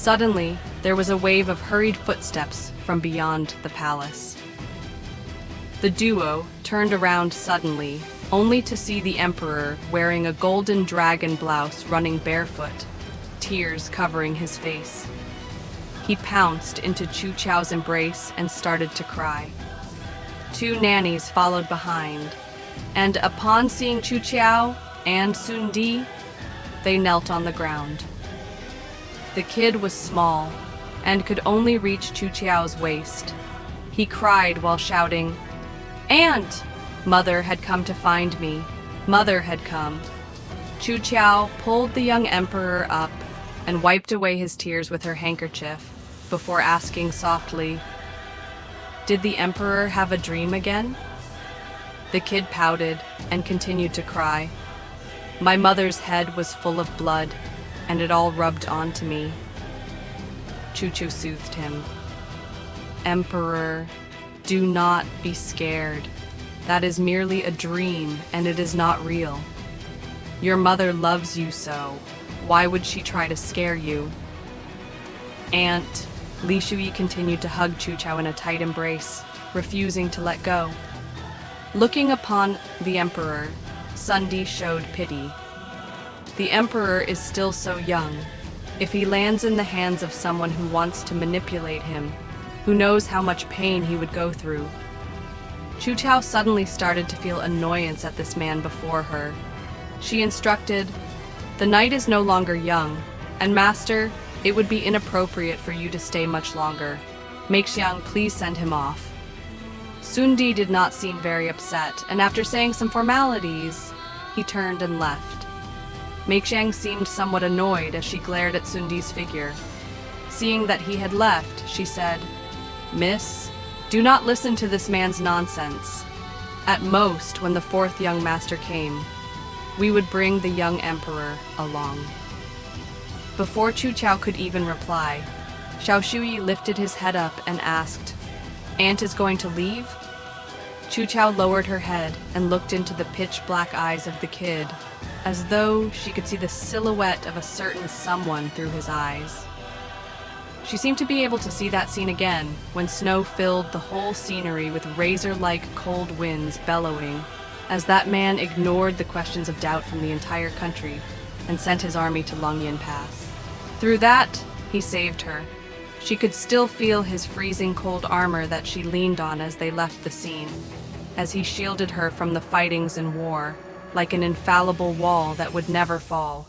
Suddenly, there was a wave of hurried footsteps from beyond the palace. The duo turned around suddenly, only to see the emperor wearing a golden dragon blouse running barefoot, tears covering his face. He pounced into Chu Chao's embrace and started to cry. Two nannies followed behind, and upon seeing Chu Chao and Sun Di, they knelt on the ground. The kid was small and could only reach Chu Chao's waist. He cried while shouting, "Aunt!" Mother had come to find me. Mother had come. Chu Chao pulled the young emperor up and wiped away his tears with her handkerchief before asking softly, "Did the emperor have a dream again?" The kid pouted and continued to cry. My mother's head was full of blood, and it all rubbed onto me. Chu Chu soothed him. "Emperor, do not be scared. That is merely a dream, and it is not real. Your mother loves you so. Why would she try to scare you?" "Aunt," Li Shui continued to hug Chu Chao in a tight embrace, refusing to let go. Looking upon the emperor, Sun Di showed pity. The emperor is still so young. If he lands in the hands of someone who wants to manipulate him, who knows how much pain he would go through. Chu Chao suddenly started to feel annoyance at this man before her. She instructed, "The night is no longer young, and master, it would be inappropriate for you to stay much longer. Meixiang, please send him off." Sun Di did not seem very upset, and after saying some formalities, he turned and left. Meixiang seemed somewhat annoyed as she glared at Sun Di's figure. Seeing that he had left, she said, "Miss, do not listen to this man's nonsense. At most, when the fourth young master came, we would bring the young emperor along." Before Chu Chao could even reply, Xiao Shui lifted his head up and asked, "Aunt is going to leave?" Chu Chao lowered her head and looked into the pitch-black eyes of the kid, as though she could see the silhouette of a certain someone through his eyes. She seemed to be able to see that scene again, when snow filled the whole scenery with razor-like cold winds bellowing, as that man ignored the questions of doubt from the entire country and sent his army to Longyan Pass. Through that, he saved her. She could still feel his freezing cold armor that she leaned on as they left the scene, as he shielded her from the fightings and war, like an infallible wall that would never fall.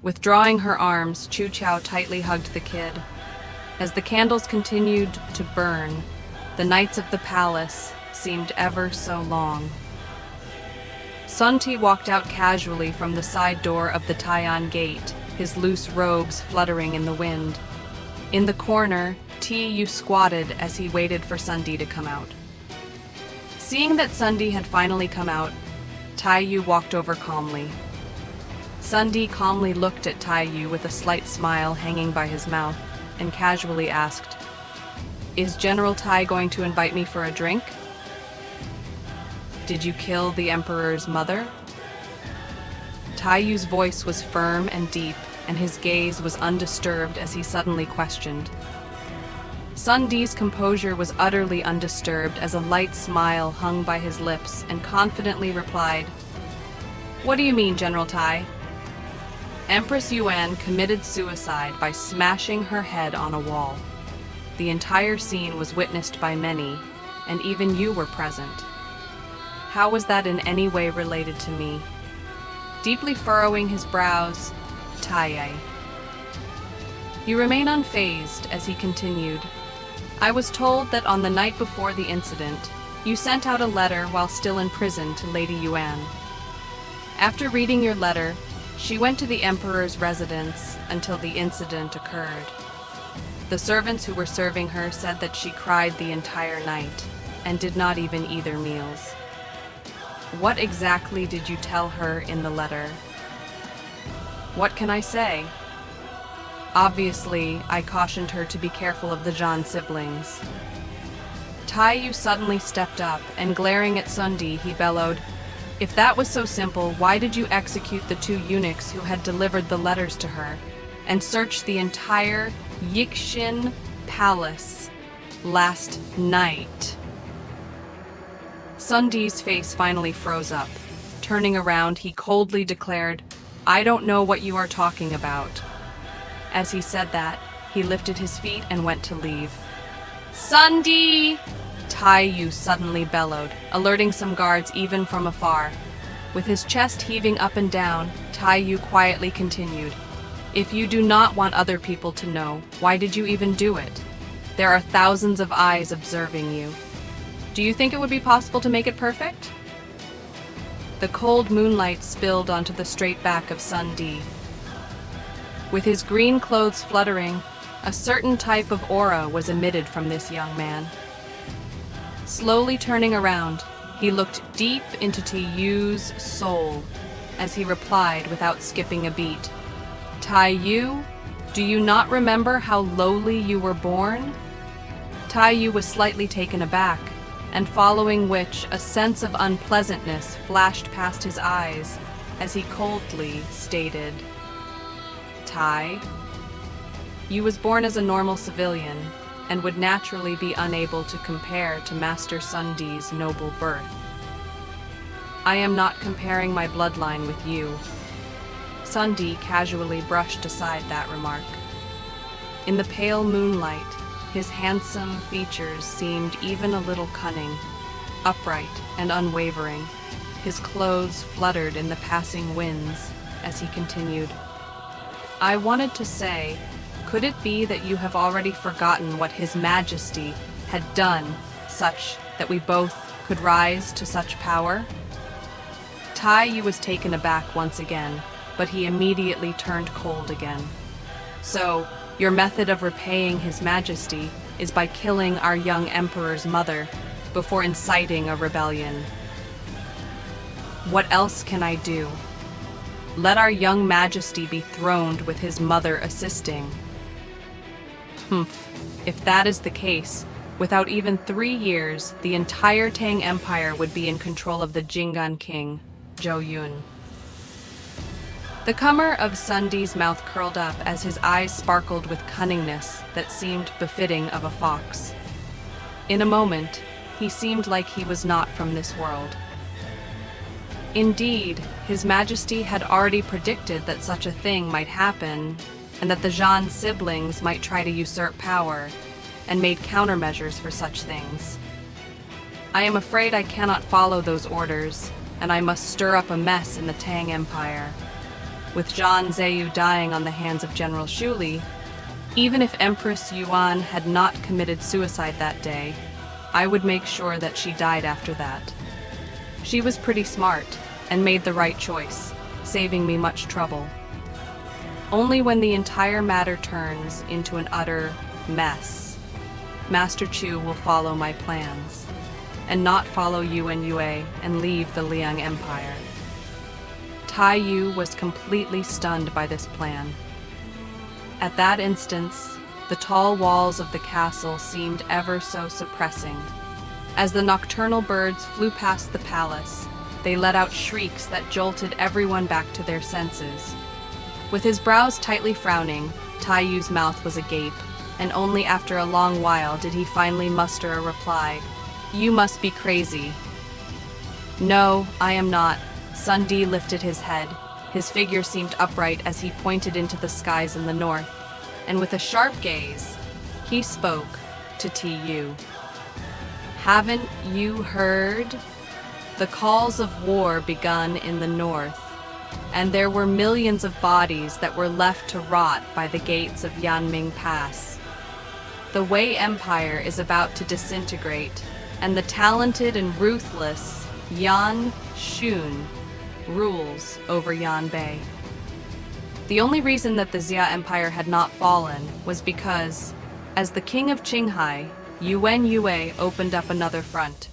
Withdrawing her arms, Chu Chao tightly hugged the kid. As the candles continued to burn, the nights of the palace seemed ever so long. Sun Ti walked out casually from the side door of the Tai'an gate, his loose robes fluttering in the wind. In the corner, Ti squatted as he waited for Sun Di to come out. Seeing that Sun Di had finally come out, Taiyu walked over calmly. Sun Di calmly looked at Taiyu with a slight smile hanging by his mouth and casually asked, "Is General Tai going to invite me for a drink?" "Did you kill the Emperor's mother?" Taiyu's voice was firm and deep, and his gaze was undisturbed as he suddenly questioned. Sun Di's composure was utterly undisturbed as a light smile hung by his lips and confidently replied, "What do you mean, General Tai?" "Empress Yuan committed suicide by smashing her head on a wall. The entire scene was witnessed by many, and even you were present. How was that in any way related to me?" Deeply furrowing his brows, Taiye. You remain unfazed as he continued. "I was told that on the night before the incident, you sent out a letter while still in prison to Lady Yuan. After reading your letter, she went to the Emperor's residence until the incident occurred. The servants who were serving her said that she cried the entire night and did not even eat their meals. What exactly did you tell her in the letter?" "What can I say? Obviously, I cautioned her to be careful of the Zhan siblings." Taiyu suddenly stepped up, and glaring at Sun Di, he bellowed, "If that was so simple, why did you execute the two eunuchs who had delivered the letters to her? and searched the entire Yixin palace last night. Sun Di's face finally froze up. Turning around, he coldly declared, "I don't know what you are talking about." As he said that, he lifted his feet and went to leave. "Sun Di!" Tai Yu suddenly bellowed, alerting some guards even from afar. With his chest heaving up and down, Tai Yu quietly continued, "If you do not want other people to know, why did you even do it? There are thousands of eyes observing you. Do you think it would be possible to make it perfect?" The cold moonlight spilled onto the straight back of Sun Di. With his green clothes fluttering, a certain type of aura was emitted from this young man. Slowly turning around, he looked deep into Yu's soul as he replied without skipping a beat, "Tai Yu, do you not remember how lowly you were born?" Tai Yu was slightly taken aback, and following which a sense of unpleasantness flashed past his eyes as he coldly stated, "Tai, you was born as a normal civilian and would naturally be unable to compare to Master Sun Di's noble birth. I am not comparing my bloodline with you." Sun Di casually brushed aside that remark. In the pale moonlight, his handsome features seemed even a little cunning, upright and unwavering. His clothes fluttered in the passing winds as he continued, "I wanted to say, could it be that you have already forgotten what His Majesty had done such that we both could rise to such power?" Tai Yu was taken aback once again, but he immediately turned cold again. "So, your method of repaying His Majesty is by killing our young emperor's mother before inciting a rebellion. What else can I do? Let our young Majesty be throned with his mother assisting." Humph, if that is the case, without even 3 years, the entire Tang Empire would be in control of the Jinggan king, Zhou Yun. The comer of Sun Di's mouth curled up as his eyes sparkled with cunningness that seemed befitting of a fox. In a moment, he seemed like he was not from this world. Indeed, His Majesty had already predicted that such a thing might happen, and that the Zhan siblings might try to usurp power, and made countermeasures for such things. I am afraid I cannot follow those orders, and I must stir up a mess in the Tang Empire. With Zhan Zeyu dying on the hands of General Shuli, even if Empress Yuan had not committed suicide that day, I would make sure that she died after that. She was pretty smart, and made the right choice, saving me much trouble. Only when the entire matter turns into an utter mess, Master Chu will follow my plans, and not follow Yuan Yue and leave the Liang Empire. Tai Yu was completely stunned by this plan. At that instance, the tall walls of the castle seemed ever so suppressing. As the nocturnal birds flew past the palace, they let out shrieks that jolted everyone back to their senses. With his brows tightly frowning, Tai Yu's mouth was agape, and only after a long while did he finally muster a reply. "You must be crazy." "No, I am not." Sun Di lifted his head. His figure seemed upright as he pointed into the skies in the north, and with a sharp gaze, he spoke to Yu. "Haven't you heard? The calls of war begun in the north, and there were millions of bodies that were left to rot by the gates of Yanming Pass. The Wei Empire is about to disintegrate, and the talented and ruthless Yan Xun rules over Yanbei. The only reason that the Xia Empire had not fallen was because, as the king of Qinghai, Yuan Yue opened up another front.